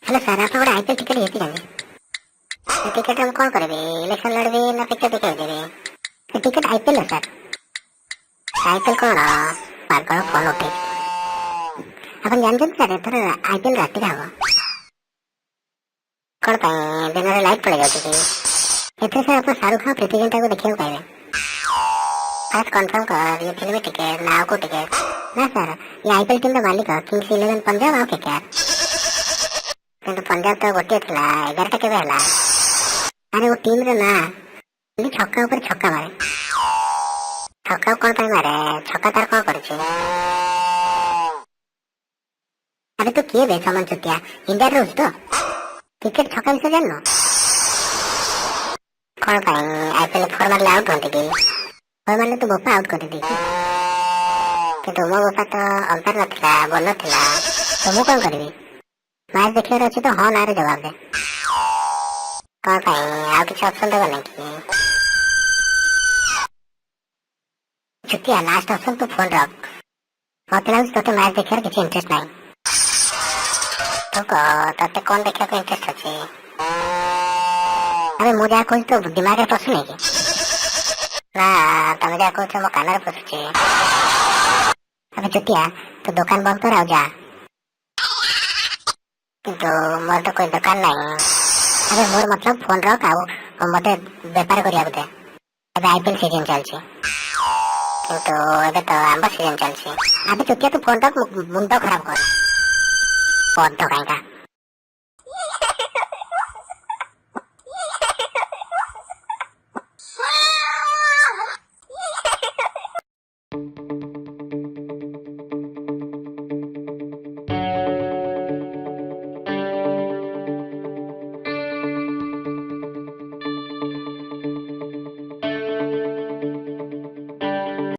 Hello sir, आप गोटे IPL ticket घेतले टिकेट हम कौन करेंगे? इलेक्शन लड़बे ना पिक्चर देखा देवे? टिकेट आईपीएल है सर। आईपीएल कौन पागल फोन उठे अपन जानते सर एथर आईपीएल राति हम कौन पाए दिन में लाइट पड़ जाती थी एथर सर अपन शाहरुख खान प्रीति जिंटा को देखिए पाए आज कंफर्म कर ये फिल्म टिकेट ना को टिकेट ना सर ये आईपीएल टीम मालिक किंग्स 11 पंजाब आओ के କିନ୍ତୁ ପଞ୍ଜାବ ତ ଗୋଟିଏ ଥିଲା 11ଟା କେବେ ହେଲା? ଆରେ ଓ ଟିମରେ ନା ଛକା ଉପରେ ଛକା ମାରେ। ଛକା କଣ ପାଇଁ ମାରେ? ଛକା ତାର କଣ କରୁଛି? ଆରେ ତୁ କିଏ ବେ ସମନ ଚୁତିଆ? ଇଣ୍ଡିଆରେ ରହୁଛୁ ତ? କ୍ରିକେଟ ଛକା ବିଷୟ ଜାଣିନୁ? କଣ ପାଇଁ ଆଇପିଏଲ 4 ମାରିଲେ ଆଉଟ୍ ହୁଅନ୍ତି କି? 4 ମାରିଲେ ତୁ ବୋପା ଆଉଟ୍ କରିଦେଇଛି। କିନ୍ତୁ ମୋ ବୋପା ତ ଅମ୍ପାୟାର ନଥିଲା, ବୋଲର ଥିଲା। ତ ମୁଁ କଣ କରିବି? मैच देखिए अच्छे तो हाँ ना रे जवाब दे कौन पाई आप किसी ऑप्शन देगा नहीं कि छुट्टियां लास्ट ऑप्शन तो फोन रख मत लाउस तो मैच देखिए किसी इंटरेस्ट नहीं तो तते कौन देखिए को इंटरेस्ट अच्छे अबे मुझे कुछ तो दिमाग में पसंद नहीं कि ना तमे जा कुछ मो कान रे पसुचे अबे छुट्टियां तो दुकान बंद कर आ जा କିନ୍ତୁ ମୋର ତ કોઈ ଦୋକାନ ନାହିଁ ଆରେ ମୋର मतलब ଫୋନ ରଖ ଆଉ ମତେ ବେପାର କରିବାକୁ ଦେ ଏବେ ଆଇପିଏଲ ସିଜନ ଚାଲିଛି କିନ୍ତୁ ଏବେ ତ ଆମ୍ବ ସିଜନ ଚାଲିଛି ଆବେ ଚୁଟିଆ ତୁ ଫୋନ ରଖ ମୁଣ୍ଡ ଖରାପ କର ପଦ କାହିଁକା